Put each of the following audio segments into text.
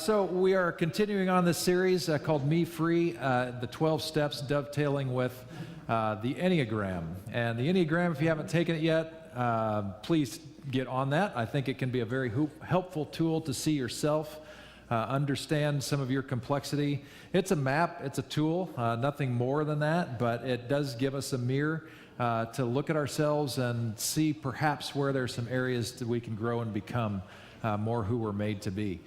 So we are continuing on this series called Me Free, the 12 steps dovetailing with the Enneagram. And the Enneagram, if you haven't taken it yet, please get on that. I think it can be a very helpful tool to see yourself, understand some of your complexity. It's a map, it's a tool, nothing more than that, but it does give us a mirror to look at ourselves and see perhaps where there's some areas that we can grow and become more who we're made to be.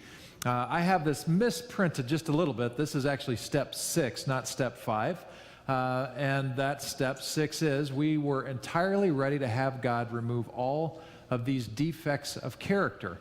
I have this misprinted just a little bit. This is actually step 6, not step 5. And that step 6 is we were entirely ready to have God remove all of these defects of character.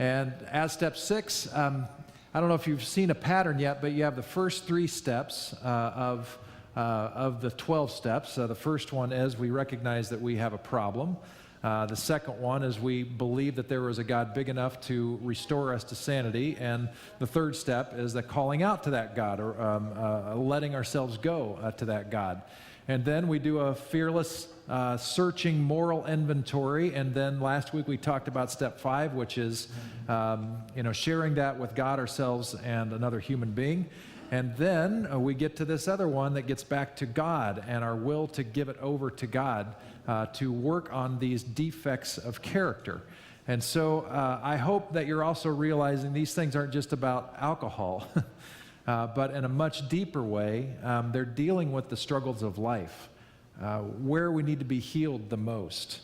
And as step 6, I don't know if you've seen a pattern yet, but you have the first 3 steps of the 12 steps. The first one is we recognize that we have a problem. The second one is we believe that there was a God big enough to restore us to sanity. And the third step is the calling out to that God, or letting ourselves go to that God. And then we do a fearless, searching moral inventory. And then last week we talked about step 5, which is sharing that with God, ourselves, and another human being. And then we get to this other one that gets back to God and our will to give it over to God to work on these defects of character. And so I hope that you're also realizing these things aren't just about alcohol, but in a much deeper way, they're dealing with the struggles of life, where we need to be healed the most.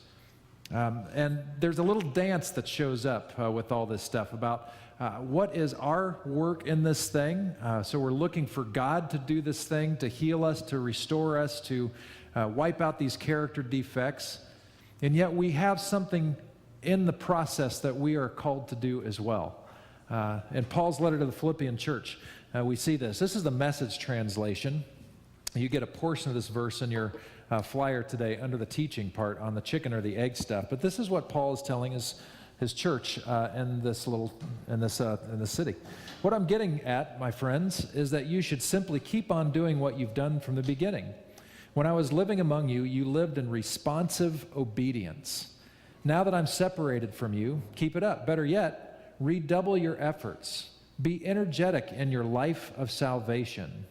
And there's a little dance that shows up with all this stuff about what is our work in this thing. So we're looking for God to do this thing, to heal us, to restore us, to wipe out these character defects. And yet we have something in the process that we are called to do as well. In Paul's letter to the Philippian church, we see this. This is the Message translation. You get a portion of this verse in your flyer today under the teaching part on the chicken or the egg stuff. But this is what Paul is telling his church in this city. What I'm getting at, my friends, is that you should simply keep on doing what you've done from the beginning. When I was living among you, you lived in responsive obedience. Now that I'm separated from you, keep it up. Better yet, redouble your efforts. Be energetic in your life of salvation,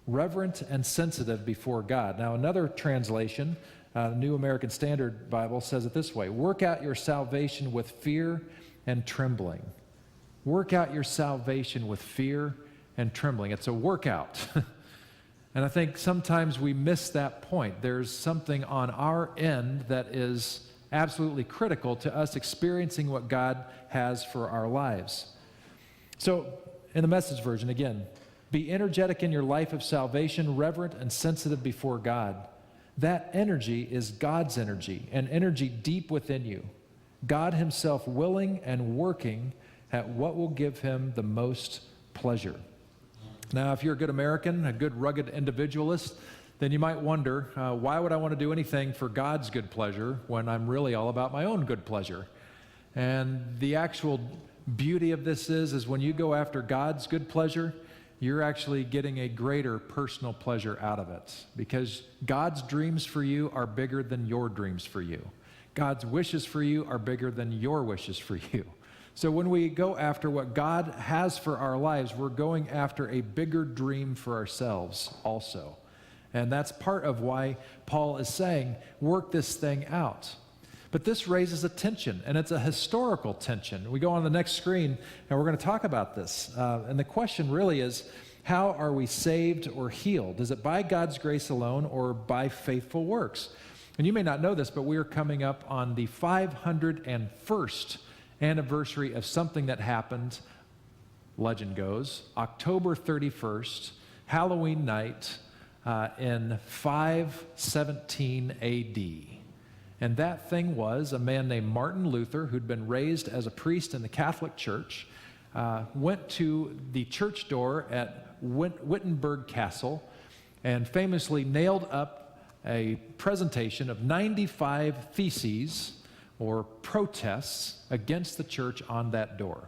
reverent and sensitive before God. Now, another translation, New American Standard Bible, says it this way: work out your salvation with fear and trembling. Work out your salvation with fear and trembling. It's a workout. And I think sometimes we miss that point. There's something on our end that is absolutely critical to us experiencing what God has for our lives. So, in the Message version, again, be energetic in your life of salvation, reverent and sensitive before God. That energy is God's energy, an energy deep within you. God himself willing and working at what will give him the most pleasure. Now, if you're a good American, a good rugged individualist, then you might wonder, why would I want to do anything for God's good pleasure when I'm really all about my own good pleasure? And the actual beauty of this is when you go after God's good pleasure, you're actually getting a greater personal pleasure out of it, because God's dreams for you are bigger than your dreams for you. God's wishes for you are bigger than your wishes for you. So when we go after what God has for our lives, we're going after a bigger dream for ourselves also. And that's part of why Paul is saying, work this thing out. But this raises a tension, and it's a historical tension. We go on the next screen, and we're going to talk about this. And the question really is, how are we saved or healed? Is it by God's grace alone or by faithful works? And you may not know this, but we are coming up on the 501st anniversary of something that happened, legend goes, October 31st, Halloween night, in 517 A.D., and that thing was a man named Martin Luther, who'd been raised as a priest in the Catholic Church, went to the church door at Wittenberg Castle and famously nailed up a presentation of 95 theses or protests against the church on that door.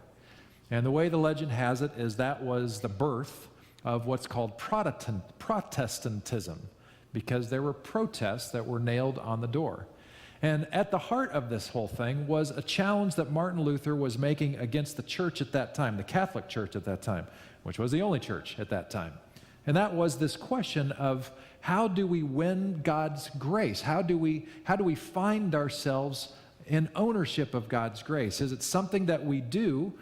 And the way the legend has it is that was the birth of what's called Protestantism, because there were protests that were nailed on the door. And at the heart of this whole thing was a challenge that Martin Luther was making against the church at that time, the Catholic Church at that time, which was the only church at that time. And that was this question of, how do we win God's grace? How do we find ourselves in ownership of God's grace? Is it something that we do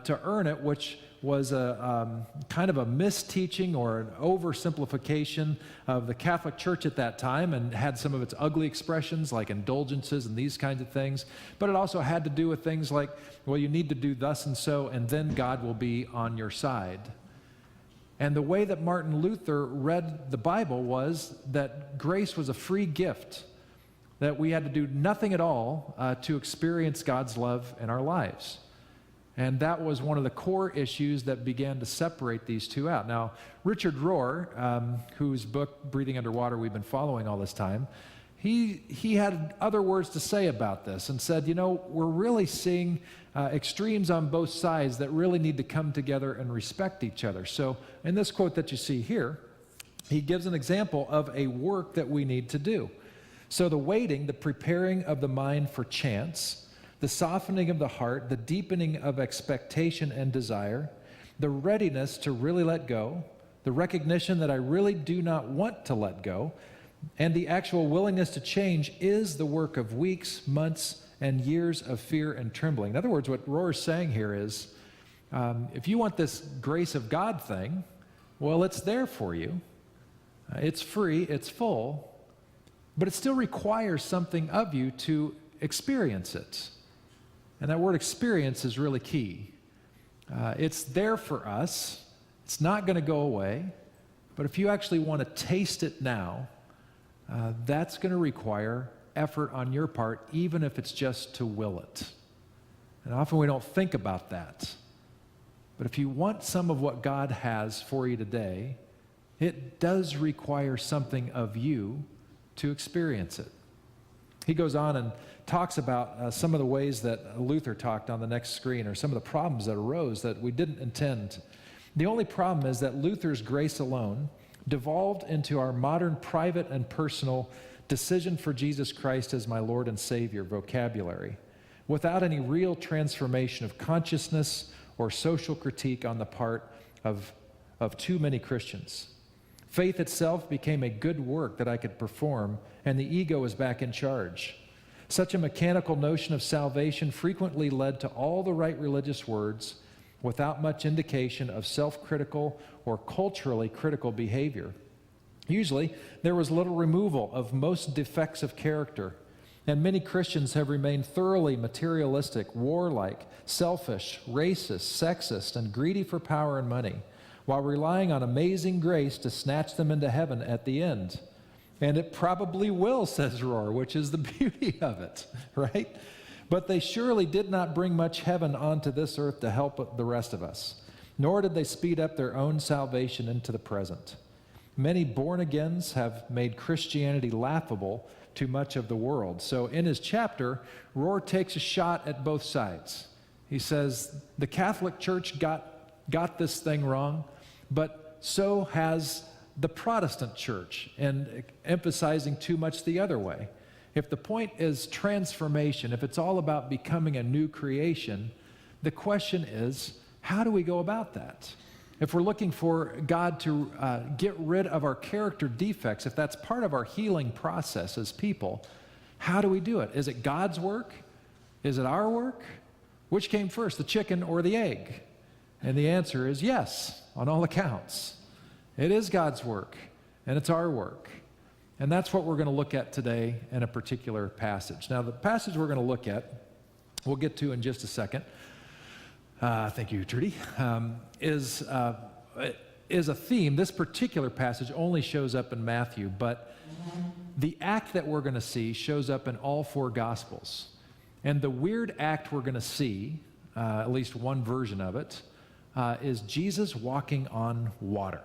to earn it, which was a kind of a misteaching or an oversimplification of the Catholic Church at that time, and had some of its ugly expressions like indulgences and these kinds of things. But it also had to do with things like, well, you need to do thus and so, and then God will be on your side. And the way that Martin Luther read the Bible was that grace was a free gift, that we had to do nothing at all to experience God's love in our lives. And that was one of the core issues that began to separate these two out. Now, Richard Rohr, whose book, Breathing Underwater, we've been following all this time, he had other words to say about this and said, we're really seeing extremes on both sides that really need to come together and respect each other. So in this quote that you see here, he gives an example of a work that we need to do. So the waiting, the preparing of the mind for chance, the softening of the heart, the deepening of expectation and desire, the readiness to really let go, the recognition that I really do not want to let go, and the actual willingness to change is the work of weeks, months, and years of fear and trembling. In other words, what Rohr is saying here is, if you want this grace of God thing, well, it's there for you. It's free, it's full, but it still requires something of you to experience it. And that word experience is really key. It's there for us. It's not going to go away. But if you actually want to taste it now, that's going to require effort on your part, even if it's just to will it. And often we don't think about that. But if you want some of what God has for you today, it does require something of you to experience it. He goes on and talks about some of the ways that Luther talked on the next screen, or some of the problems that arose that we didn't intend. The only problem is that Luther's grace alone devolved into our modern private and personal decision for Jesus Christ as my Lord and Savior vocabulary, without any real transformation of consciousness or social critique on the part of too many Christians. Faith itself became a good work that I could perform, and the ego is back in charge. Such a mechanical notion of salvation frequently led to all the right religious words without much indication of self-critical or culturally critical behavior. Usually, there was little removal of most defects of character, and many Christians have remained thoroughly materialistic, warlike, selfish, racist, sexist, and greedy for power and money, while relying on amazing grace to snatch them into heaven at the end. And it probably will, says Rohr, which is the beauty of it, right? But they surely did not bring much heaven onto this earth to help the rest of us, nor did they speed up their own salvation into the present. Many born-agains have made Christianity laughable to much of the world. So in his chapter, Rohr takes a shot at both sides. He says, the Catholic Church got this thing wrong, but so has the Protestant church, and emphasizing too much the other way. If the point is transformation, if it's all about becoming a new creation, the question is, how do we go about that? If we're looking for God to get rid of our character defects, if that's part of our healing process as people, how do we do it? Is it God's work? Is it our work? Which came first, the chicken or the egg? And the answer is yes, on all accounts. It is God's work, and it's our work. And that's what we're going to look at today in a particular passage. Now, the passage we're going to look at, we'll get to in just a second, thank you, Trudy, is a theme. This particular passage only shows up in Matthew, but the act that we're going to see shows up in all four Gospels. And the weird act we're going to see, at least one version of it, is Jesus walking on water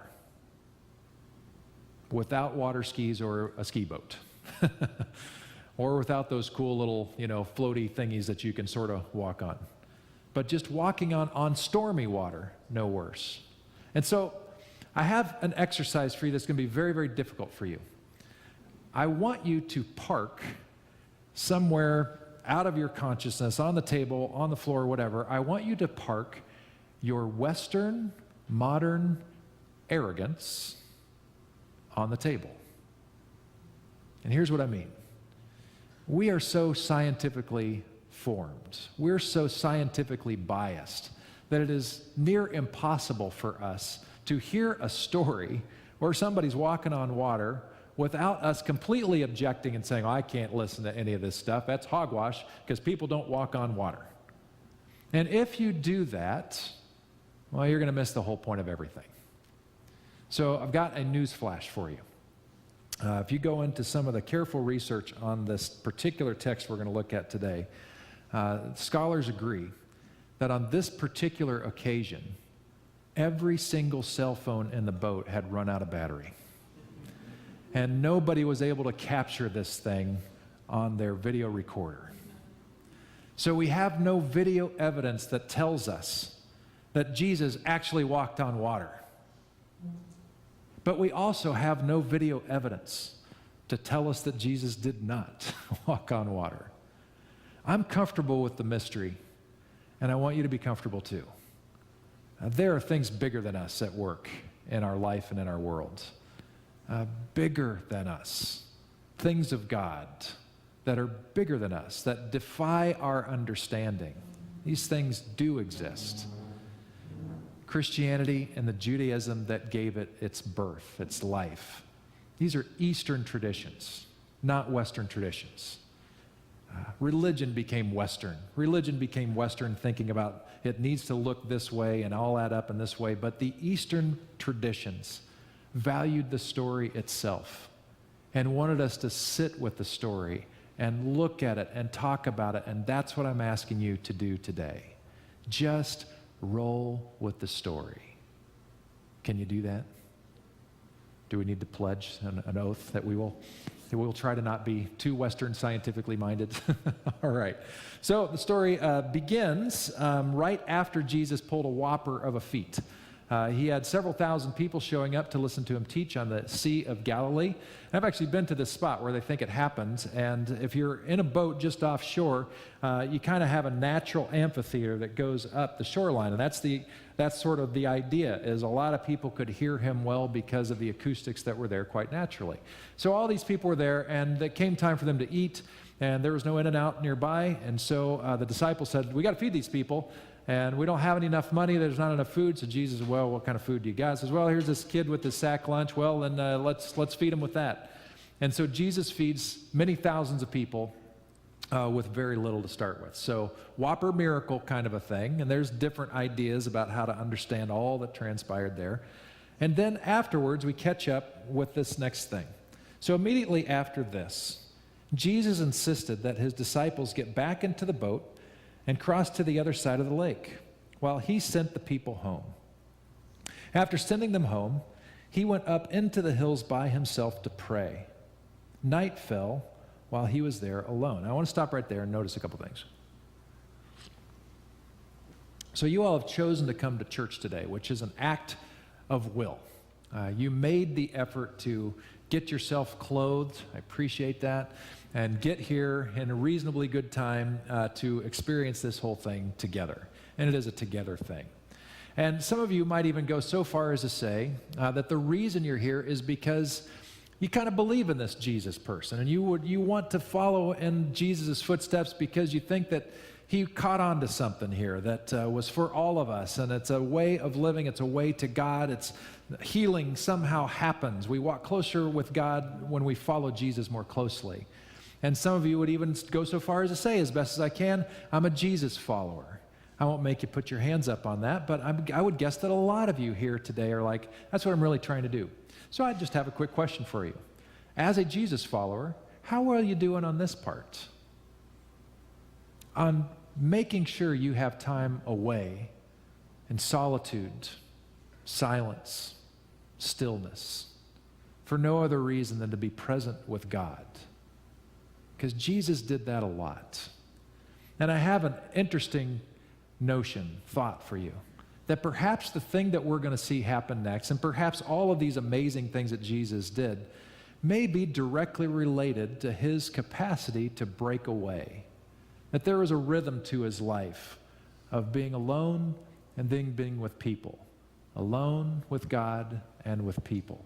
without water skis or a ski boat. Or without those cool little, floaty thingies that you can sort of walk on. But just walking on stormy water, no worse. And so I have an exercise for you that's going to be very, very difficult for you. I want you to park somewhere out of your consciousness, on the table, on the floor, whatever, I want you to park your Western, modern arrogance on the table. And here's what I mean. We are so scientifically formed, we're so scientifically biased that it is near impossible for us to hear a story where somebody's walking on water without us completely objecting and saying, oh, I can't listen to any of this stuff. That's hogwash because people don't walk on water. And if you do that, well, you're going to miss the whole point of everything. So I've got a news flash for you. If you go into some of the careful research on this particular text we're going to look at today, scholars agree that on this particular occasion, every single cell phone in the boat had run out of battery. And nobody was able to capture this thing on their video recorder. So we have no video evidence that tells us that Jesus actually walked on water. But we also have no video evidence to tell us that Jesus did not walk on water. I'm comfortable with the mystery, and I want you to be comfortable too. There are things bigger than us at work in our life and in our world. Bigger than us. Things of God that are bigger than us, that defy our understanding. These things do exist. Christianity and the Judaism that gave it its birth, its life. These are Eastern traditions, not Western traditions. Religion became Western. Religion became Western thinking about it needs to look this way and all add up in this way, but the Eastern traditions valued the story itself and wanted us to sit with the story and look at it and talk about it, and that's what I'm asking you to do today. Just roll with the story. Can you do that? Do we need to pledge an oath that we will try to not be too Western scientifically minded? All right. So the story begins right after Jesus pulled a whopper of a feat. He had several thousand people showing up to listen to him teach on the Sea of Galilee. I've actually been to this spot where they think it happens, and if you're in a boat just offshore, you kind of have a natural amphitheater that goes up the shoreline, and that's sort of the idea, is a lot of people could hear him well because of the acoustics that were there quite naturally. So all these people were there, and it came time for them to eat, and there was no In-N-Out nearby, and so the disciples said, we got to feed these people. And we don't have enough money, there's not enough food. So Jesus said, well, what kind of food do you got? He says, well, here's this kid with this sack lunch. Well, then let's feed him with that. And so Jesus feeds many thousands of people with very little to start with. So whopper miracle kind of a thing. And there's different ideas about how to understand all that transpired there. And then afterwards, we catch up with this next thing. So immediately after this, Jesus insisted that his disciples get back into the boat and crossed to the other side of the lake, while he sent the people home. After sending them home, he went up into the hills by himself to pray. Night fell while he was there alone. I want to stop right there and notice a couple things. So you all have chosen to come to church today, which is an act of will. You made the effort to get yourself clothed. I appreciate that. And get here in a reasonably good time to experience this whole thing together. And it is a together thing. And some of you might even go so far as to say that the reason you're here is because you kind of believe in this Jesus person, and you want to follow in Jesus' footsteps because you think that he caught on to something here that was for all of us, and it's a way of living, it's a way to God, it's healing somehow happens. We walk closer with God when we follow Jesus more closely. And some of you would even go so far as to say, as best as I can, I'm a Jesus follower. I won't make you put your hands up on that, but I would guess that a lot of you here today are like, that's what I'm really trying to do. So I just have a quick question for you. As a Jesus follower, how are you doing on this part? On making sure you have time away in solitude, silence, stillness, for no other reason than to be present with God. Because Jesus did that a lot. And I have an interesting thought for you, that perhaps the thing that we're going to see happen next, and perhaps all of these amazing things that Jesus did, may be directly related to his capacity to break away. That there was a rhythm to his life of being alone and then being with people. Alone with God and with people.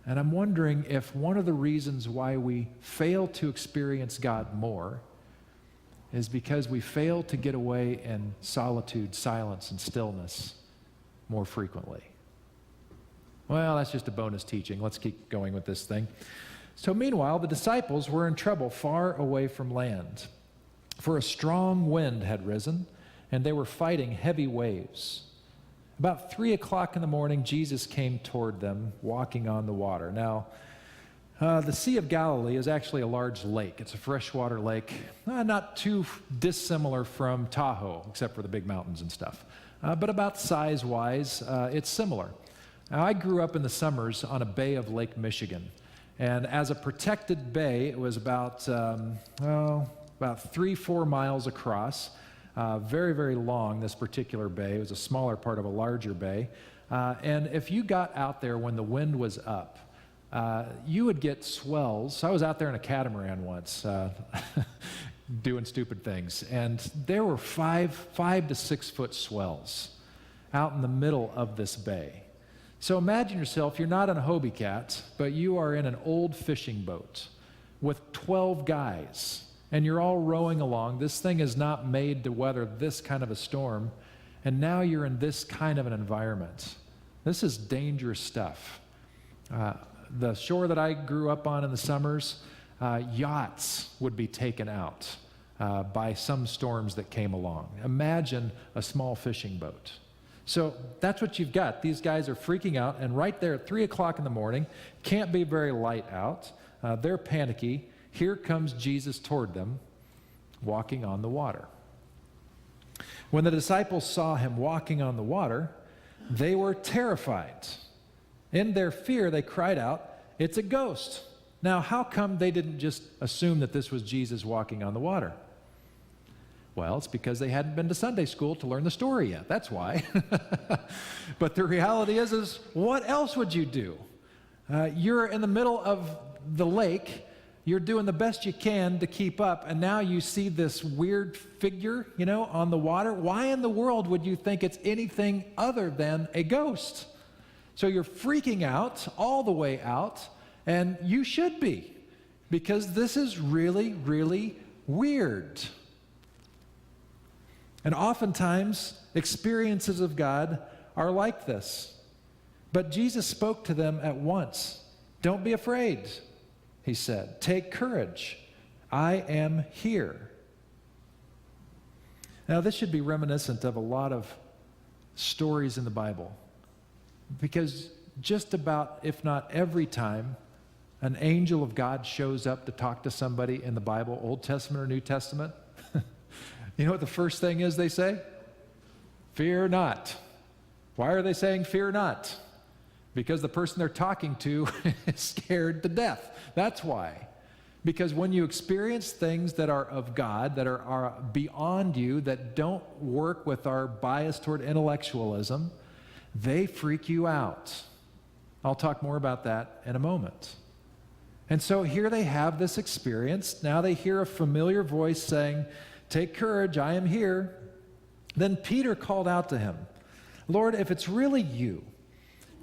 And I'm wondering if one of the reasons why we fail to experience God more is because we fail to get away in solitude, silence, and stillness more frequently. Well, that's just a bonus teaching. Let's keep going with this thing. So meanwhile, the disciples were in trouble far away from land, for a strong wind had risen, and they were fighting heavy waves. About 3 o'clock in the morning, Jesus came toward them, walking on the water. Now, the Sea of Galilee is actually a large lake. It's a freshwater lake, not too dissimilar from Tahoe, except for the big mountains and stuff. But about size-wise, it's similar. Now, I grew up in the summers on a bay of Lake Michigan. And as a protected bay, it was about 3-4 miles across. Very, very long, this particular bay. It was a smaller part of a larger bay. And if you got out there when the wind was up, you would get swells. I was out there in a catamaran once doing stupid things. And there were 5 to 6 foot swells out in the middle of this bay. So imagine yourself, you're not in a Hobie Cat, but you are in an old fishing boat with 12 guys. And you're all rowing along. This thing is not made to weather this kind of a storm. And now you're in this kind of an environment. This is dangerous stuff. The shore that I grew up on in the summers, yachts would be taken out by some storms that came along. Imagine a small fishing boat. So that's what you've got. These guys are freaking out, and right there at 3 o'clock in the morning, can't be very light out. They're panicky. Here comes Jesus toward them, walking on the water. When the disciples saw him walking on the water, they were terrified. In their fear, they cried out, "It's a ghost." Now, how come they didn't just assume that this was Jesus walking on the water? Well, it's because they hadn't been to Sunday school to learn the story yet. That's why. But the reality is what else would you do? You're in the middle of the lake. You're doing the best you can to keep up, and now you see this weird figure, on the water. Why in the world would you think it's anything other than a ghost? So you're freaking out all the way out, and you should be, because this is really, really weird. And oftentimes, experiences of God are like this. But Jesus spoke to them at once. "Don't be afraid," he said. "Take courage. I am here." Now, this should be reminiscent of a lot of stories in the Bible, because just about, if not every time, an angel of God shows up to talk to somebody in the Bible, Old Testament or New Testament, you know what the first thing is they say? Fear not. Why are they saying fear not? Because the person they're talking to is scared to death. That's why. Because when you experience things that are of God, that are beyond you, that don't work with our bias toward intellectualism, they freak you out. I'll talk more about that in a moment. And so here they have this experience. Now they hear a familiar voice saying, "Take courage, I am here." Then Peter called out to him, "Lord, if it's really you,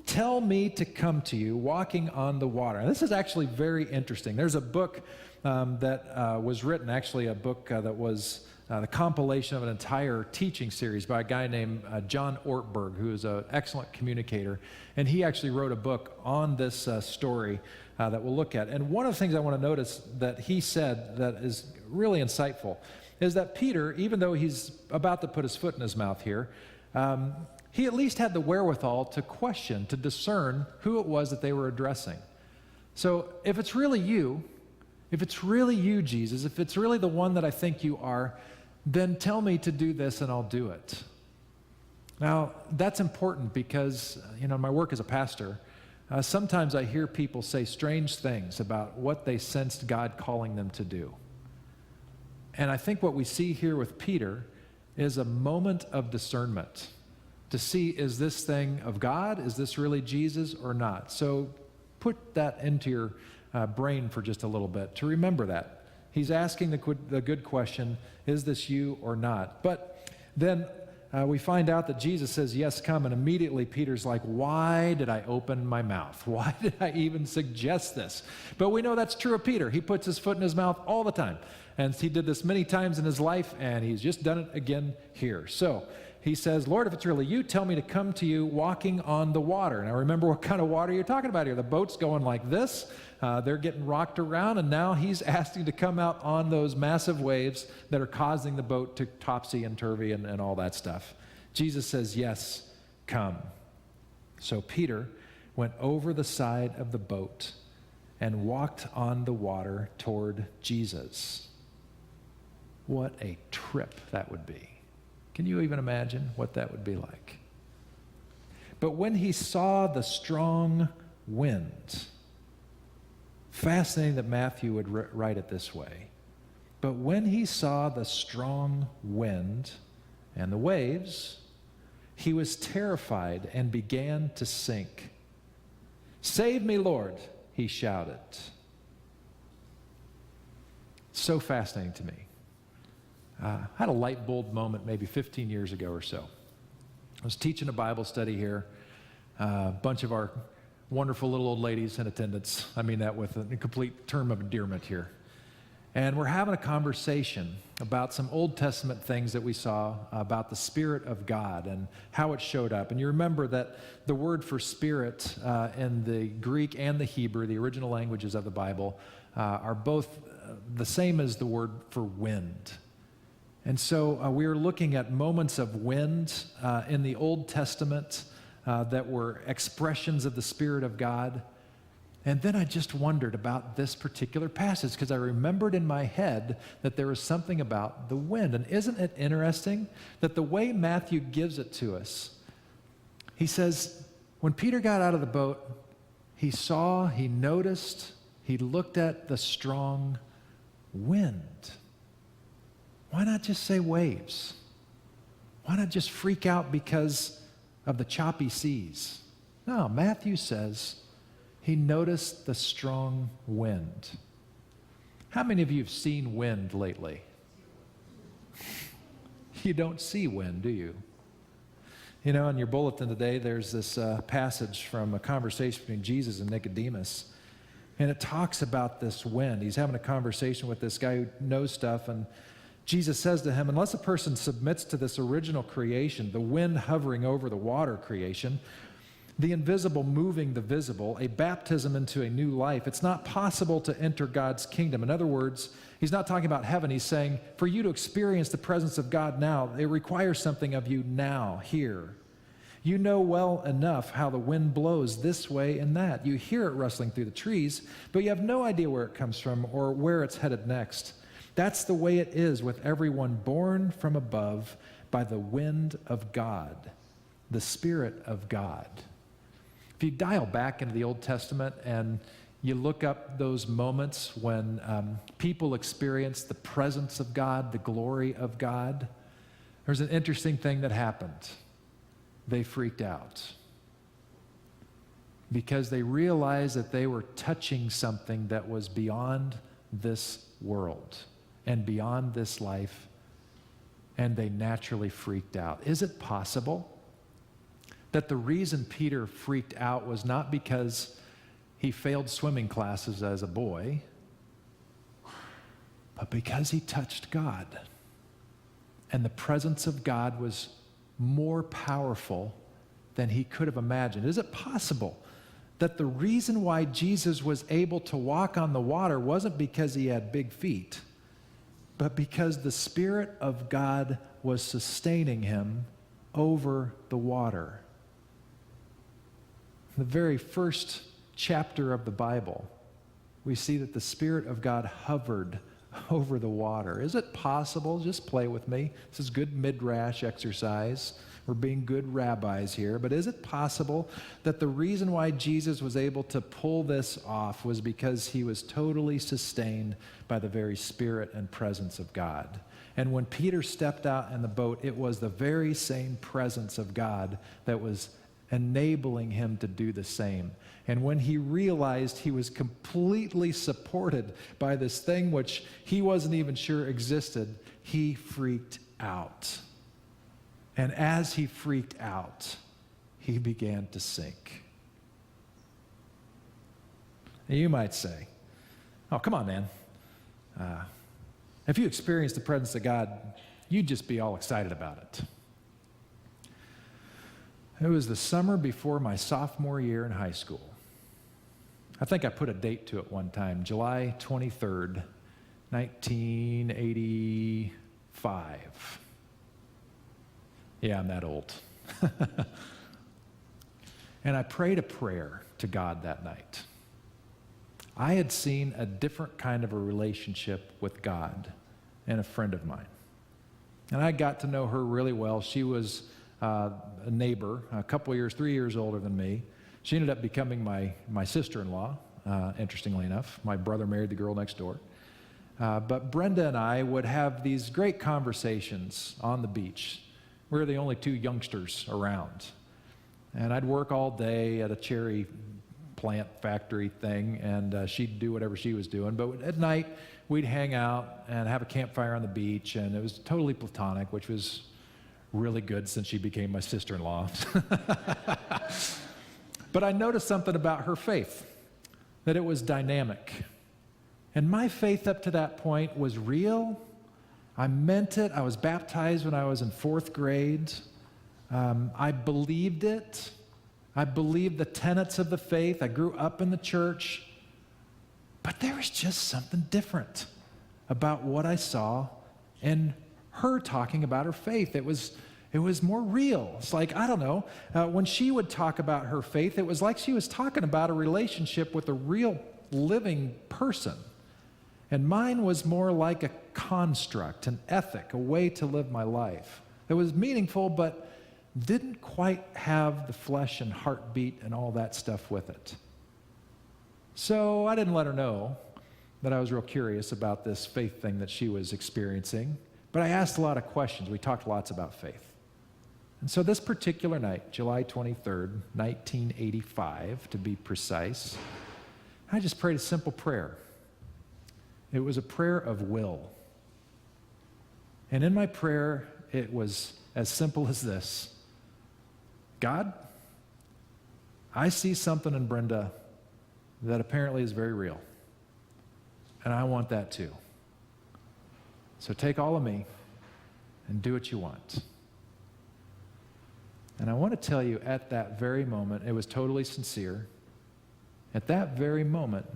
tell me to come to you walking on the water." And this is actually very interesting. There's a book that was written, actually a book that was the compilation of an entire teaching series by a guy named John Ortberg, who is an excellent communicator. And he actually wrote a book on this story that we'll look at. And one of the things I want to notice that he said that is really insightful is that Peter, even though he's about to put his foot in his mouth here, he at least had the wherewithal to question, to discern who it was that they were addressing. So if it's really you, Jesus, if it's really the one that I think you are, then tell me to do this and I'll do it. Now, that's important because, my work as a pastor, sometimes I hear people say strange things about what they sensed God calling them to do. And I think what we see here with Peter is a moment of discernment to see, is this thing of God? Is this really Jesus or not? So put that into your brain for just a little bit to remember that. He's asking the good question, is this you or not? But then we find out that Jesus says, yes, come. And immediately Peter's like, why did I open my mouth? Why did I even suggest this? But we know that's true of Peter. He puts his foot in his mouth all the time. And he did this many times in his life, and he's just done it again here. So he says, Lord, if it's really you, tell me to come to you walking on the water. Now remember what kind of water you're talking about here. The boat's going like this. They're getting rocked around, and now he's asking to come out on those massive waves that are causing the boat to topsy and turvy and all that stuff. Jesus says, yes, come. So Peter went over the side of the boat and walked on the water toward Jesus. What a trip that would be. Can you even imagine what that would be like? But when he saw the strong wind, fascinating that Matthew would write it this way. But when he saw the strong wind and the waves, he was terrified and began to sink. Save me, Lord, he shouted. So fascinating to me. I had a light bulb moment maybe 15 years ago or so. I was teaching a Bible study here. A bunch of our wonderful little old ladies in attendance. I mean that with a complete term of endearment here. And we're having a conversation about some Old Testament things that we saw about the Spirit of God and how it showed up. And you remember that the word for spirit in the Greek and the Hebrew, the original languages of the Bible, are both the same as the word for wind. And so we were looking at moments of wind in the Old Testament that were expressions of the Spirit of God. And then I just wondered about this particular passage because I remembered in my head that there was something about the wind. And isn't it interesting that the way Matthew gives it to us, he says, when Peter got out of the boat, he saw, he noticed, he looked at the strong wind. Why not just say waves? Why not just freak out because of the choppy seas? No, Matthew says he noticed the strong wind. How many of you have seen wind lately? You don't see wind, do you? You know, in your bulletin today, there's this passage from a conversation between Jesus and Nicodemus. And it talks about this wind. He's having a conversation with this guy who knows stuff, and Jesus says to him, unless a person submits to this original creation, the wind hovering over the water creation, the invisible moving the visible, a baptism into a new life, it's not possible to enter God's kingdom. In other words, he's not talking about heaven. He's saying, for you to experience the presence of God now, it requires something of you now, here. You know well enough how the wind blows this way and that. You hear it rustling through the trees, but you have no idea where it comes from or where it's headed next. That's the way it is with everyone born from above by the wind of God, the Spirit of God. If you dial back into the Old Testament and you look up those moments when people experience the presence of God, the glory of God, there's an interesting thing that happened. They freaked out because they realized that they were touching something that was beyond this world and beyond this life, and they naturally freaked out. Is it possible that the reason Peter freaked out was not because he failed swimming classes as a boy, but because he touched God? And the presence of God was more powerful than he could have imagined. Is it possible that the reason why Jesus was able to walk on the water wasn't because he had big feet, but because the Spirit of God was sustaining him over the water? In the very first chapter of the Bible, we see that the Spirit of God hovered over the water. Is it possible? Just play with me. This is good midrash exercise. We're being good rabbis here. But is it possible that the reason why Jesus was able to pull this off was because he was totally sustained by the very Spirit and presence of God? And when Peter stepped out in the boat, it was the very same presence of God that was enabling him to do the same. And when he realized he was completely supported by this thing which he wasn't even sure existed, he freaked out. And as he freaked out, he began to sink. Now you might say, oh, come on, man. If you experienced the presence of God, you'd just be all excited about it. It was the summer before my sophomore year in high school. I think I put a date to it one time, July 23rd, 1985. Yeah, I'm that old. And I prayed a prayer to God that night. I had seen a different kind of a relationship with God and a friend of mine. And I got to know her really well. She was a neighbor, a couple years, 3 years older than me. She ended up becoming my sister-in-law, interestingly enough. My brother married the girl next door. But Brenda and I would have these great conversations on the beach. We were the only two youngsters around. And I'd work all day at a cherry plant factory thing, and she'd do whatever she was doing. But at night, we'd hang out and have a campfire on the beach, and it was totally platonic, which was really good since she became my sister-in-law. But I noticed something about her faith, that it was dynamic. And my faith up to that point was real. I meant it. I was baptized when I was in 4th grade. I believed it. I believed the tenets of the faith. I grew up in the church. But there was just something different about what I saw and her talking about her faith. It was more real. It's like, I don't know, when she would talk about her faith, it was like she was talking about a relationship with a real living person. And mine was more like a construct, an ethic, a way to live my life. It was meaningful, but didn't quite have the flesh and heartbeat and all that stuff with it. So I didn't let her know that I was real curious about this faith thing that she was experiencing, but I asked a lot of questions. We talked lots about faith. And so this particular night, July 23rd, 1985, to be precise, I just prayed a simple prayer. It was a prayer of will. And in my prayer, it was as simple as this. God, I see something in Brenda that apparently is very real. And I want that too. So take all of me and do what you want. And I want to tell you, at that very moment, it was totally sincere. At that very moment,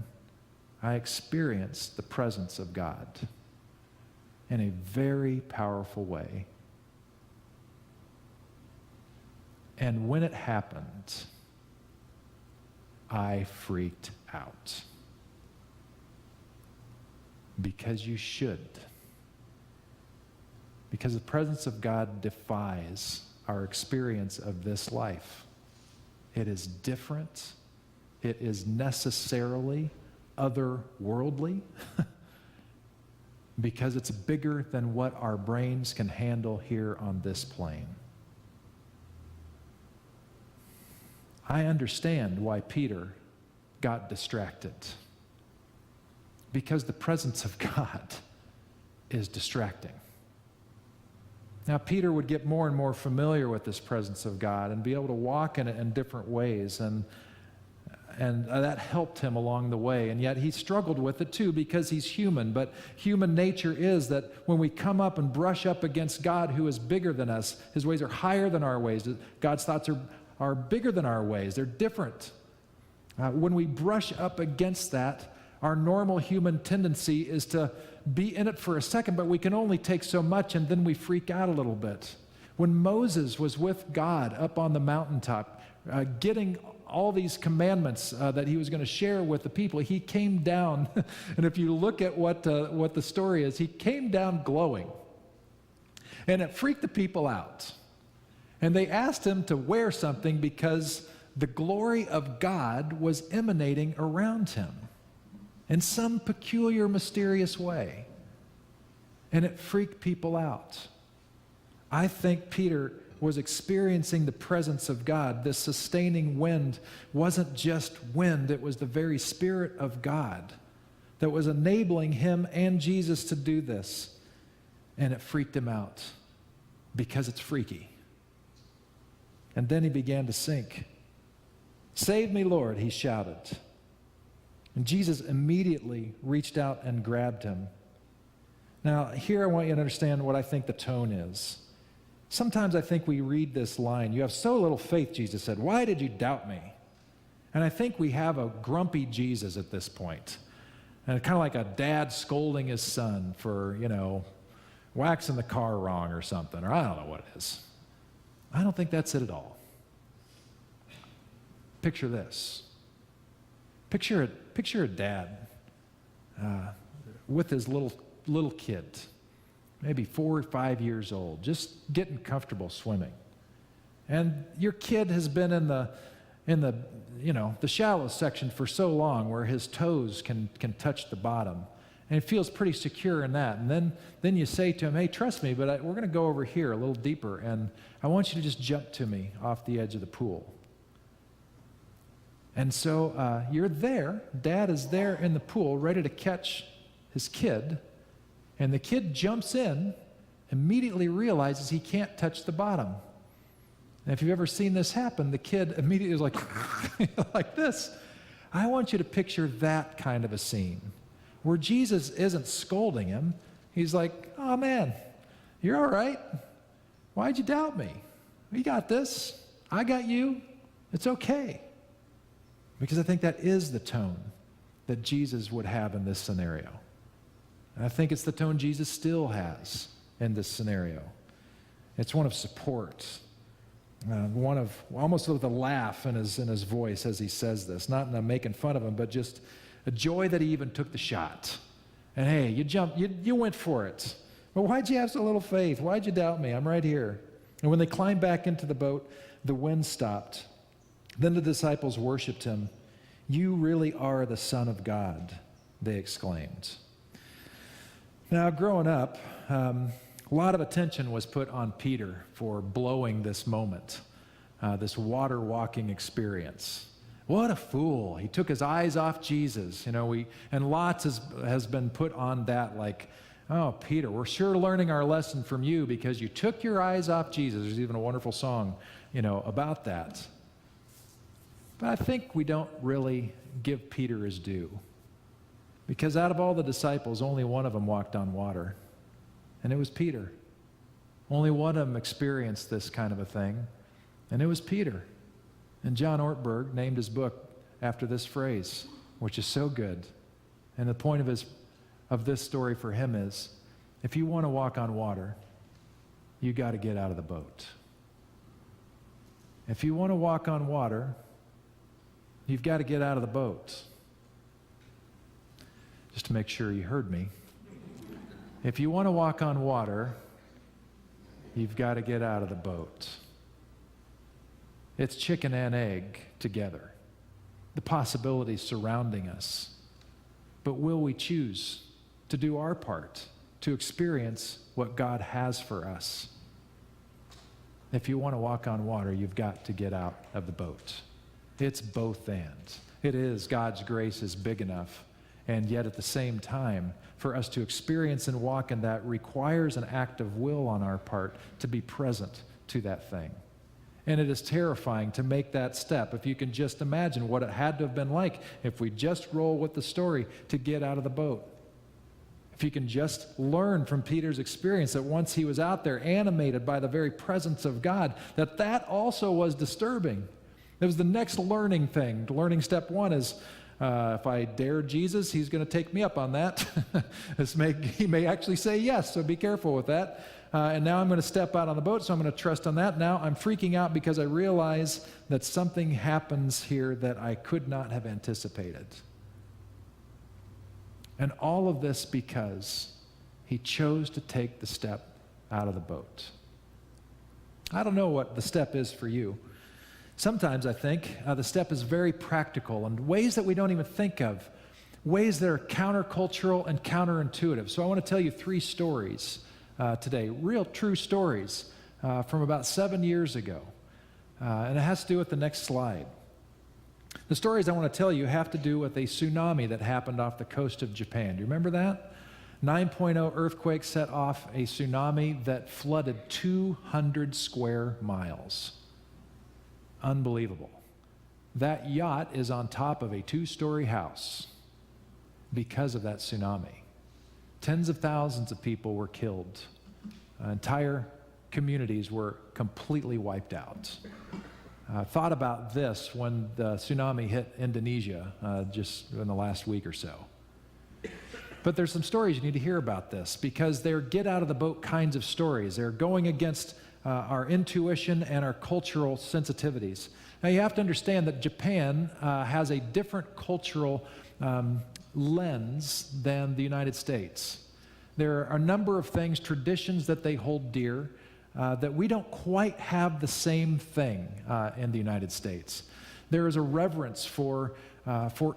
I experienced the presence of God in a very powerful way. And when it happened, I freaked out. Because you should. Because the presence of God defies our experience of this life. It is different. It is necessarily otherworldly because it's bigger than what our brains can handle here on this plane. I understand why Peter got distracted, because the presence of God is distracting. Now, Peter would get more and more familiar with this presence of God and be able to walk in it in different ways, and that helped him along the way. And yet he struggled with it too, because he's human. But human nature is that when we come up and brush up against God, who is bigger than us, his ways are higher than our ways. God's thoughts are bigger than our ways. They're different. When we brush up against that, our normal human tendency is to be in it for a second, but we can only take so much, and then we freak out a little bit. When Moses was with God up on the mountaintop, getting all these commandments that he was going to share with the people, he came down, and if you look at what the story is, he came down glowing. And it freaked the people out. And they asked him to wear something because the glory of God was emanating around him in some peculiar, mysterious way. And it freaked people out. I think Peter was experiencing the presence of God. This sustaining wind wasn't just wind, it was the very Spirit of God that was enabling him and Jesus to do this. And it freaked him out because it's freaky. And then he began to sink. "Save me, Lord," he shouted. And Jesus immediately reached out and grabbed him. Now, here I want you to understand what I think the tone is. Sometimes I think we read this line, "You have so little faith," Jesus said. "Why did you doubt me?" And I think we have a grumpy Jesus at this point. And kind of like a dad scolding his son for, waxing the car wrong or something, or I don't know what it is. I don't think that's it at all. Picture this. Picture a dad with his little kid, maybe 4 or 5 years old, just getting comfortable swimming. And your kid has been in the shallow section for so long where his toes can touch the bottom. And he feels pretty secure in that. And then you say to him, "Hey, trust me, but we're going to go over here a little deeper, and I want you to just jump to me off the edge of the pool." And so you're there, Dad is there in the pool, ready to catch his kid, and the kid jumps in, immediately realizes he can't touch the bottom. And if you've ever seen this happen, the kid immediately is like, like this. I want you to picture that kind of a scene, where Jesus isn't scolding him. He's like, "Oh man, you're all right. Why'd you doubt me? We got this. I got you. It's okay." Because I think that is the tone that Jesus would have in this scenario. And I think it's the tone Jesus still has in this scenario. It's one of support, one of almost with a laugh in his voice as he says this, not in a making fun of him, but just a joy that he even took the shot. And hey, you jumped, you went for it. Well, why'd you have so little faith? Why'd you doubt me? I'm right here. And when they climbed back into the boat, the wind stopped. Then the disciples worshiped him. "You really are the Son of God," they exclaimed. Now, growing up, a lot of attention was put on Peter for blowing this moment, this water walking experience. What a fool. He took his eyes off Jesus. And lots has been put on that, like, "Oh, Peter, we're sure learning our lesson from you because you took your eyes off Jesus." There's even a wonderful song, about that. But I think we don't really give Peter his due, because out of all the disciples, only one of them walked on water, and it was Peter. Only one of them experienced this kind of a thing, and it was Peter. And John Ortberg named his book after this phrase, which is so good. And the point of this story for him is, if you want to walk on water, you got to get out of the boat. If you want to walk on water, you've got to get out of the boat. Just to make sure you heard me. If you want to walk on water, you've got to get out of the boat. It's chicken and egg together, the possibilities surrounding us. But will we choose to do our part to experience what God has for us? If you want to walk on water, you've got to get out of the boat. It's both and. It is God's grace is big enough, and yet at the same time, for us to experience and walk in that requires an act of will on our part to be present to that thing. And it is terrifying to make that step. If you can just imagine what it had to have been like if we just roll with the story to get out of the boat. If you can just learn from Peter's experience that once he was out there animated by the very presence of God, that also was disturbing. It was the next learning thing. Learning step one is, if I dare Jesus, he's going to take me up on that. He may actually say yes, so be careful with that. And now I'm going to step out on the boat, so I'm going to trust on that. Now I'm freaking out because I realize that something happens here that I could not have anticipated. And all of this because he chose to take the step out of the boat. I don't know what the step is for you. Sometimes I think the step is very practical and ways that we don't even think of, ways that are countercultural and counterintuitive. So I want to tell you 3 stories today, real true stories from about 7 years ago. And it has to do with the next slide. The stories I want to tell you have to do with a tsunami that happened off the coast of Japan. Do you remember that? 9.0 earthquake set off a tsunami that flooded 200 square miles. Unbelievable. That yacht is on top of a 2-story house because of that tsunami. Tens of thousands of people were killed. Entire communities were completely wiped out. Thought about this when the tsunami hit Indonesia just in the last week or so. But there's some stories you need to hear about this because they're get-out-of-the-boat kinds of stories. They're going against our intuition and our cultural sensitivities. Now, you have to understand that Japan has a different cultural lens than the United States. There are a number of things, traditions that they hold dear that we don't quite have the same thing in the United States. There is a reverence for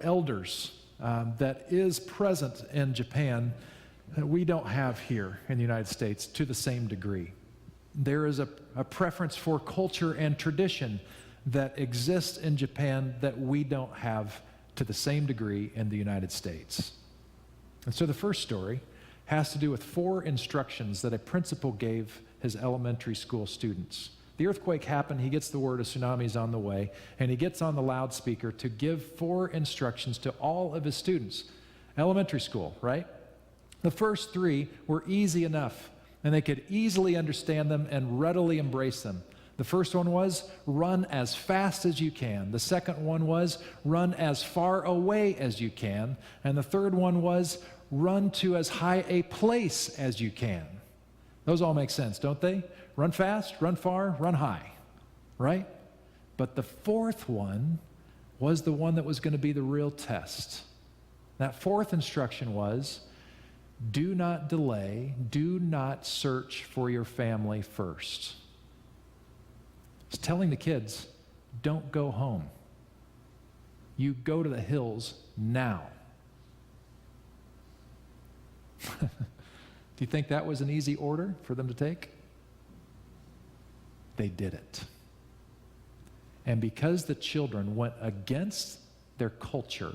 elders that is present in Japan that we don't have here in the United States to the same degree. There is a preference for culture and tradition that exists in Japan that we don't have to the same degree in the United States. And so the first story has to do with 4 instructions that a principal gave his elementary school students. The earthquake happened, he gets the word a tsunami is on the way, and he gets on the loudspeaker to give 4 instructions to all of his students. Elementary school, right? The first 3 were easy enough, and they could easily understand them and readily embrace them. The first one was, run as fast as you can. The second one was, run as far away as you can. And the third one was, run to as high a place as you can. Those all make sense, don't they? Run fast, run far, run high, right? But the fourth one was the one that was going to be the real test. That fourth instruction was, do not delay, do not search for your family first. It's telling the kids, don't go home. You go to the hills now. Do you think that was an easy order for them to take? They did it. And because the children went against their culture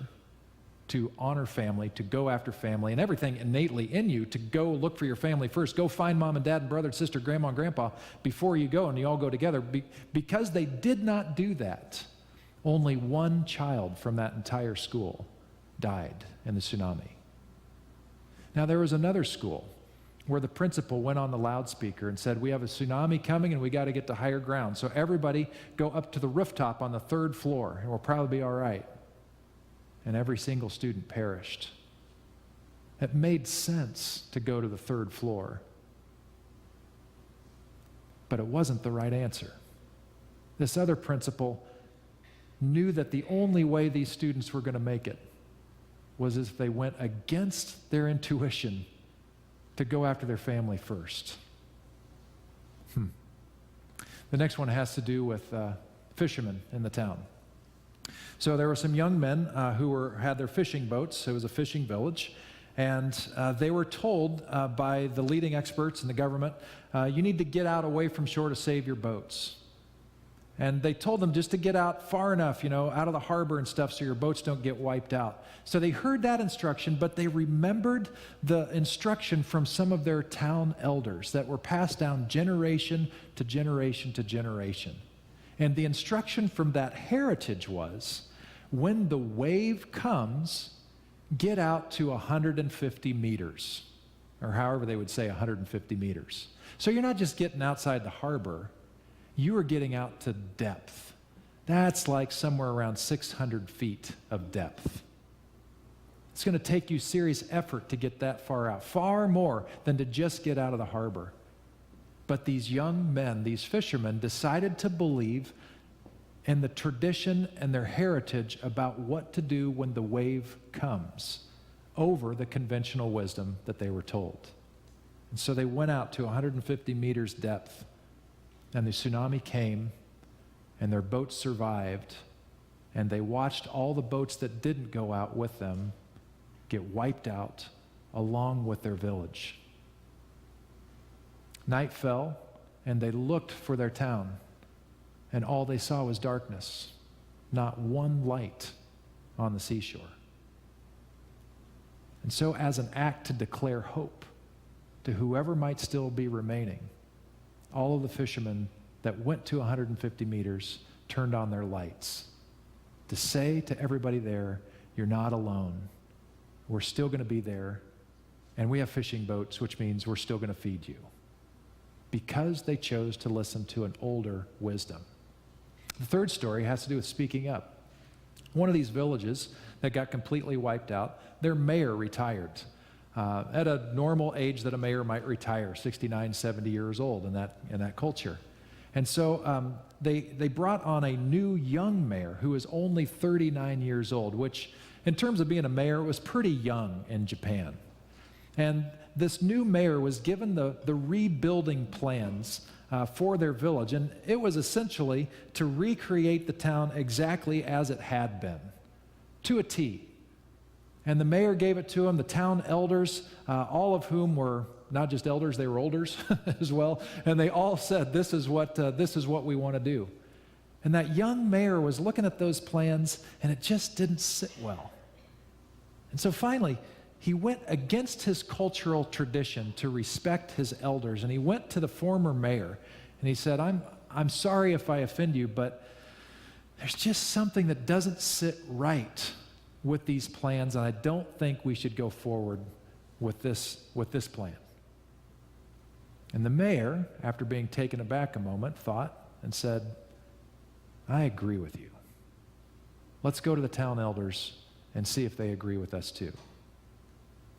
to honor family, to go after family, and everything innately in you to go look for your family first, go find mom and dad and brother and sister, grandma and grandpa before you go and you all go together. Because they did not do that, only 1 child from that entire school died in the tsunami. Now, there was another school where the principal went on the loudspeaker and said, we have a tsunami coming and we got to get to higher ground. So everybody go up to the rooftop on the 3rd floor and we'll probably be all right. And every single student perished. It made sense to go to the 3rd floor. But it wasn't the right answer. This other principal knew that the only way these students were going to make it was if they went against their intuition to go after their family first. The next one has to do with fishermen in the town. So there were some young men who had their fishing boats. It was a fishing village. And they were told by the leading experts in the government, you need to get out away from shore to save your boats. And they told them just to get out far enough, out of the harbor and stuff so your boats don't get wiped out. So they heard that instruction, but they remembered the instruction from some of their town elders that were passed down generation to generation to generation. And the instruction from that heritage was, when the wave comes, get out to 150 meters, or however they would say 150 meters. So you're not just getting outside the harbor, you are getting out to depth. That's like somewhere around 600 feet of depth. It's going to take you serious effort to get that far out, far more than to just get out of the harbor. But these young men, these fishermen, decided to believe in the tradition and their heritage about what to do when the wave comes over the conventional wisdom that they were told. And so they went out to 150 meters depth. And the tsunami came, and their boats survived, and they watched all the boats that didn't go out with them get wiped out along with their village. Night fell, and they looked for their town, and all they saw was darkness, not one light on the seashore. And so, as an act to declare hope to whoever might still be remaining, all of the fishermen that went to 150 meters turned on their lights to say to everybody there, you're not alone. We're still going to be there, and we have fishing boats, which means we're still going to feed you. Because they chose to listen to an older wisdom. The third story has to do with speaking up. One of these villages that got completely wiped out, their mayor retired at a normal age that a mayor might retire, 69, 70 years old in that culture. And so they brought on a new young mayor who was only 39 years old, which in terms of being a mayor was pretty young in Japan. And this new mayor was given the rebuilding plans for their village, and it was essentially to recreate the town exactly as it had been, to a T. And the mayor gave it to him, the town elders, all of whom were not just elders, they were olders as well, and they all said, this is what we want to do. And that young mayor was looking at those plans, and it just didn't sit well. And so finally, he went against his cultural tradition to respect his elders, and he went to the former mayor, and he said, I'm sorry if I offend you, but there's just something that doesn't sit right with these plans, and I don't think we should go forward with this plan. And the mayor, after being taken aback a moment, thought and said, I agree with you. Let's go to the town elders and see if they agree with us too.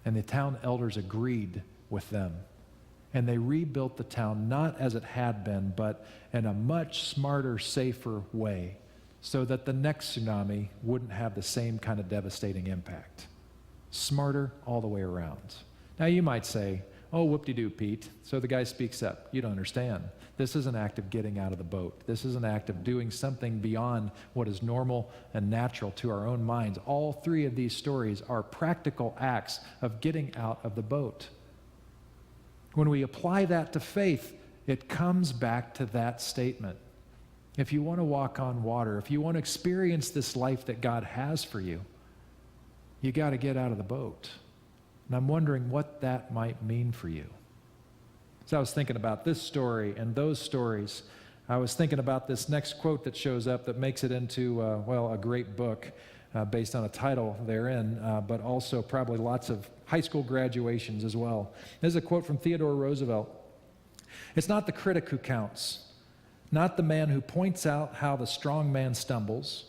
And the town elders agreed with them. And they rebuilt the town not as it had been, but in a much smarter, safer way, so that the next tsunami wouldn't have the same kind of devastating impact. Smarter all the way around. Now you might say, oh, whoop-de-doo, Pete. So the guy speaks up. You don't understand. This is an act of getting out of the boat. This is an act of doing something beyond what is normal and natural to our own minds. All three of these stories are practical acts of getting out of the boat. When we apply that to faith, it comes back to that statement. If you want to walk on water, if you want to experience this life that God has for you, you got to get out of the boat. And I'm wondering what that might mean for you. So I was thinking about this story and those stories. I was thinking about this next quote that shows up that makes it into, a great book based on a title therein, but also probably lots of high school graduations as well. This is a quote from Theodore Roosevelt. It's not the critic who counts, not the man who points out how the strong man stumbles,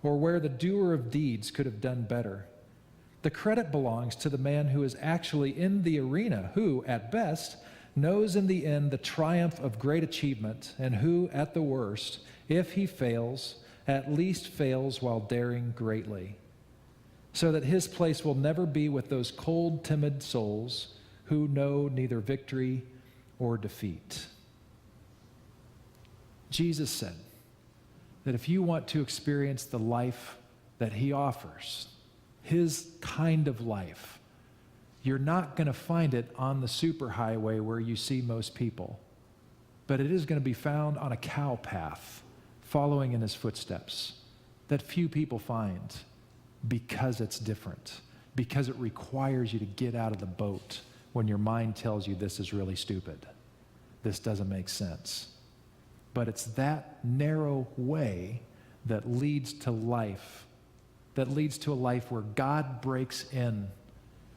or where the doer of deeds could have done better. The credit belongs to the man who is actually in the arena, who, at best, knows in the end the triumph of great achievement, and who, at the worst, if he fails, at least fails while daring greatly, so that his place will never be with those cold, timid souls who know neither victory or defeat. Jesus said that if you want to experience the life that he offers, his kind of life, you're not going to find it on the superhighway where you see most people, but it is going to be found on a cow path, following in his footsteps, that few people find because it's different, because it requires you to get out of the boat when your mind tells you this is really stupid, this doesn't make sense. But it's that narrow way that leads to life, that leads to a life where God breaks in,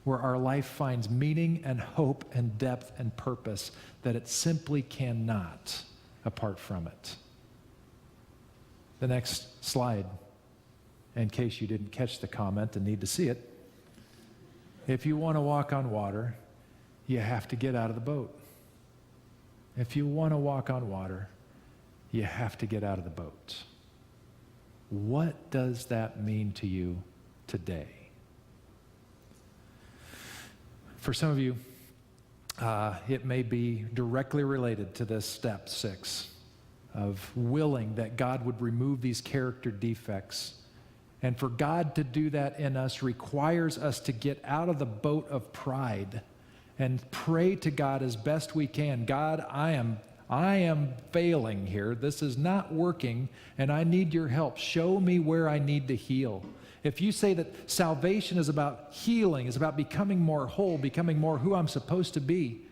where our life finds meaning and hope and depth and purpose that it simply cannot apart from it. The next slide, in case you didn't catch the comment and need to see it, if you want to walk on water, you have to get out of the boat. If you want to walk on water, you have to get out of the boat. What does that mean to you today? For some of you, it may be directly related to this step 6 of willing that God would remove these character defects. And for God to do that in us requires us to get out of the boat of pride and pray to God as best we can. God, I I am failing here. This is not working, and I need your help. Show me where I need to heal. If you say that salvation is about healing, is about becoming more whole, becoming more who I'm supposed to be,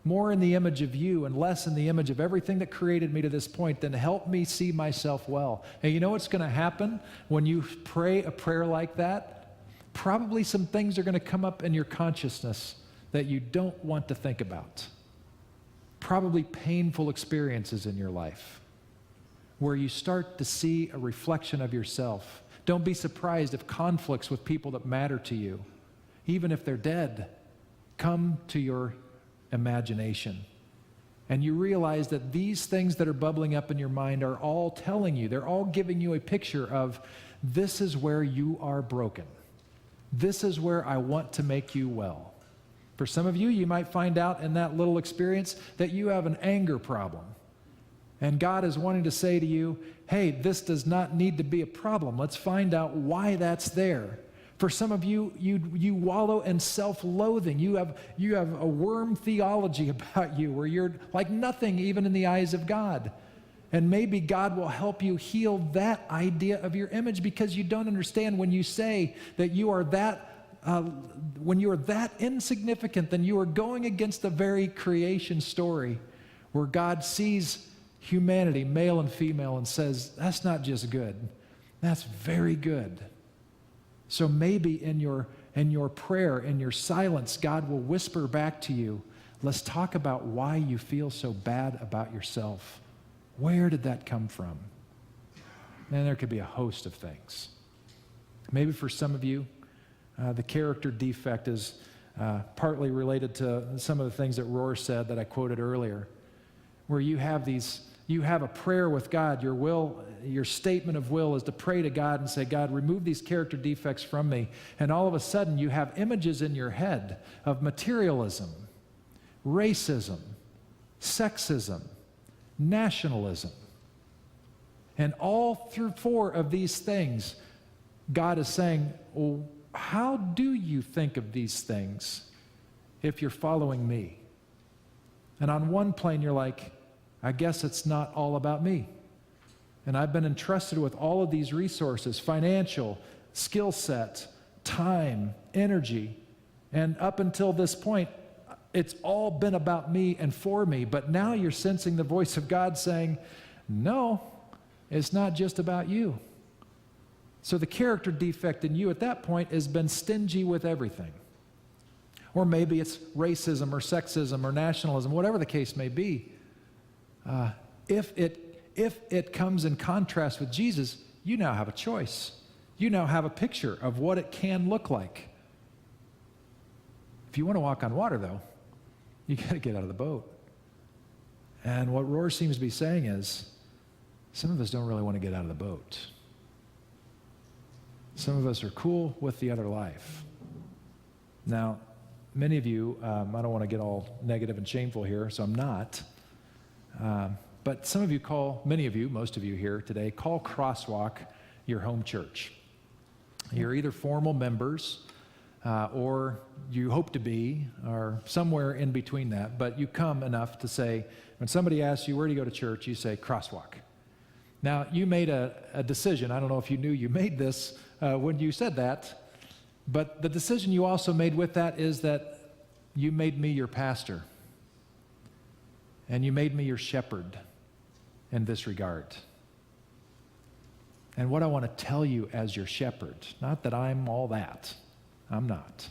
more in the image of you and less in the image of everything that created me to this point, then help me see myself well. And you know what's going to happen when you pray a prayer like that? Probably some things are going to come up in your consciousness that you don't want to think about. Probably painful experiences in your life where you start to see a reflection of yourself. Don't be surprised if conflicts with people that matter to you, even if they're dead, come to your imagination. And you realize that these things that are bubbling up in your mind are all telling you, they're all giving you a picture of this is where you are broken. This is where I want to make you well. For some of you, you might find out in that little experience that you have an anger problem. And God is wanting to say to you, hey, this does not need to be a problem. Let's find out why that's there. For some of you, you wallow in self-loathing. You have a worm theology about you where you're like nothing even in the eyes of God. And maybe God will help you heal that idea of your image because you don't understand when you say that you are when you are that insignificant, then you are going against the very creation story where God sees humanity, male and female, and says, that's not just good, that's very good. So maybe in your prayer, in your silence, God will whisper back to you, let's talk about why you feel so bad about yourself. Where did that come from? And there could be a host of things. Maybe for some of you, the character defect is partly related to some of the things that Rohr said that I quoted earlier, where you have a prayer with God. Your statement of will is to pray to God and say, God, remove these character defects from me. And all of a sudden, you have images in your head of materialism, racism, sexism, nationalism. And all through 4 of these things, God is saying, well, how do you think of these things if you're following me? And on one plane, you're like, I guess it's not all about me. And I've been entrusted with all of these resources, financial, skill set, time, energy. And up until this point, it's all been about me and for me. But now you're sensing the voice of God saying, no, it's not just about you. So the character defect in you at that point has been stingy with everything. Or maybe it's racism or sexism or nationalism, whatever the case may be. If it comes in contrast with Jesus, you now have a choice. You now have a picture of what it can look like. If you want to walk on water, though, you got to get out of the boat. And what Rohr seems to be saying is, some of us don't really want to get out of the boat. Some of us are cool with the other life. Now, many of you, I don't want to get all negative and shameful here, so I'm not. But some of you many of you, most of you here today, call Crosswalk your home church. You're either formal members or you hope to be, or somewhere in between that, but you come enough to say, when somebody asks you, where do you go to church, you say, Crosswalk. Now, you made a decision. I don't know if you knew you made this when you said that, but the decision you also made with that is that you made me your pastor. And you made me your shepherd in this regard. And what I want to tell you as your shepherd, not that I'm all that, I'm not.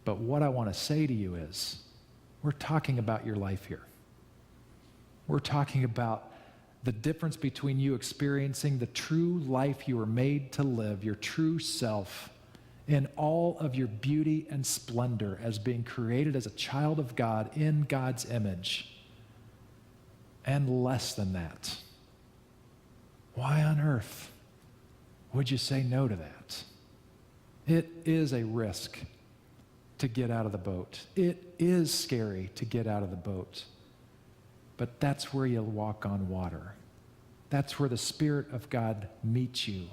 But what I want to say to you is, we're talking about your life here. We're talking about the difference between you experiencing the true life you were made to live, your true self, in all of your beauty and splendor as being created as a child of God in God's image, and less than that. Why on earth would you say no to that? It is a risk to get out of the boat. It is scary to get out of the boat. But that's where you'll walk on water. That's where the Spirit of God meets you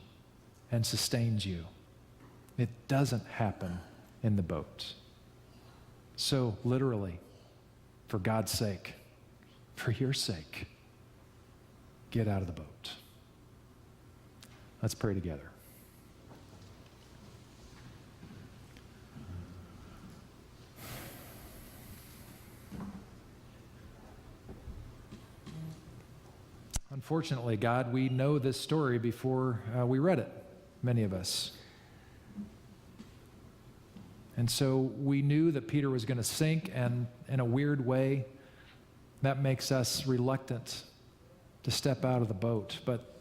and sustains you. It doesn't happen in the boat. So literally, for God's sake, for your sake, get out of the boat. Let's pray together. Unfortunately, God, we know this story before we read it, many of us. And so we knew that Peter was going to sink, and in a weird way, that makes us reluctant to step out of the boat. But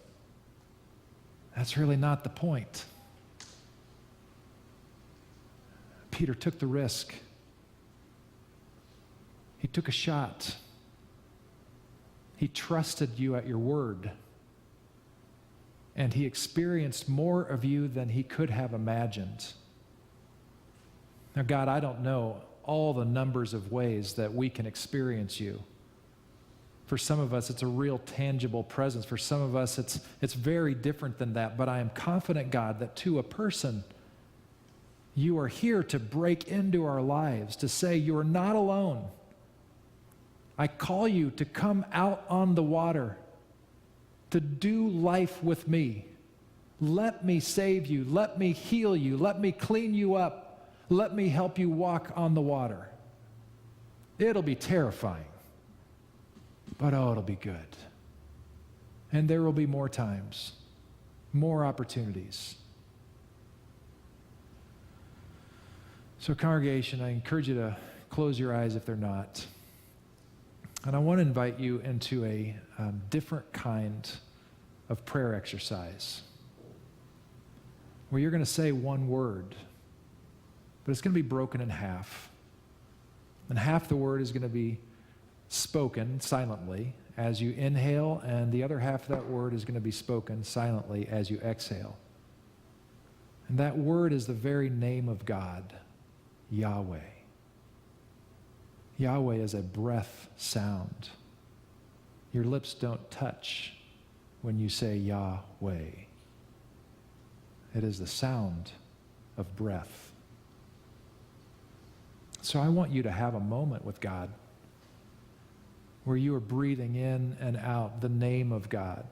that's really not the point. Peter took the risk. He took a shot. He trusted you at your word. And he experienced more of you than he could have imagined. Now, God, I don't know all the numbers of ways that we can experience you. For some of us, it's a real tangible presence. For some of us, it's very different than that. But I am confident, God, that to a person, you are here to break into our lives, to say you are not alone. I call you to come out on the water, to do life with me. Let me save you. Let me heal you. Let me clean you up. Let me help you walk on the water. It'll be terrifying, but it'll be good. And there will be more times, more opportunities. So, congregation, I encourage you to close your eyes if they're not. And I want to invite you into a different kind of prayer exercise where you're going to say one word, but it's going to be broken in half. And half the word is going to be spoken silently as you inhale, and the other half of that word is going to be spoken silently as you exhale. And that word is the very name of God, Yahweh. Yahweh is a breath sound. Your lips don't touch when you say Yahweh. It is the sound of breath. So I want you to have a moment with God where you are breathing in and out the name of God.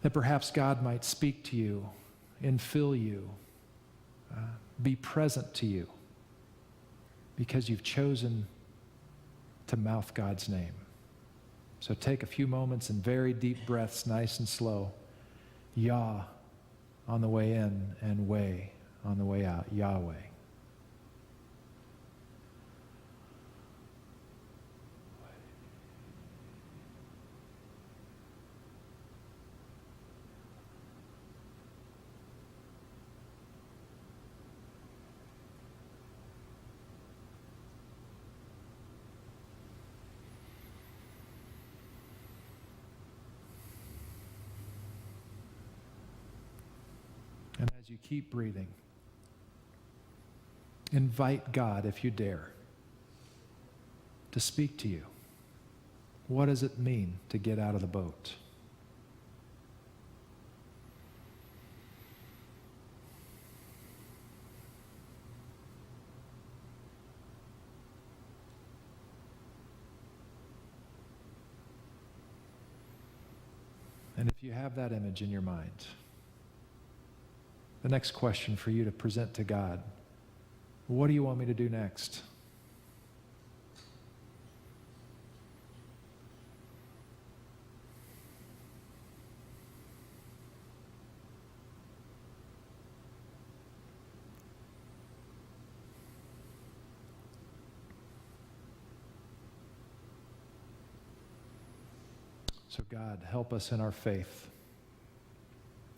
That perhaps God might speak to you, infill you, be present to you, because you've chosen to mouth God's name. So take a few moments and very deep breaths, nice and slow. Yah on the way in and way on the way out. Yahweh. And as you keep breathing, invite God, if you dare, to speak to you. What does it mean to get out of the boat? And if you have that image in your mind, the next question for you to present to God, what do you want me to do next? So God, help us in our faith.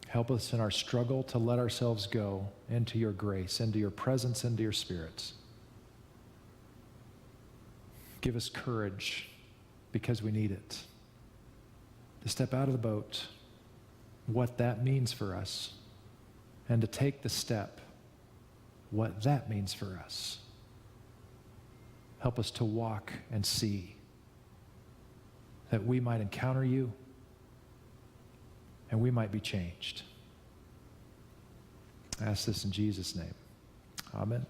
Help us in our struggle to let ourselves go into your grace, into your presence, into your spirits. Give us courage because we need it to step out of the boat, what that means for us, and to take the step, what that means for us. Help us to walk and see that we might encounter you and we might be changed. I ask this in Jesus' name. Amen.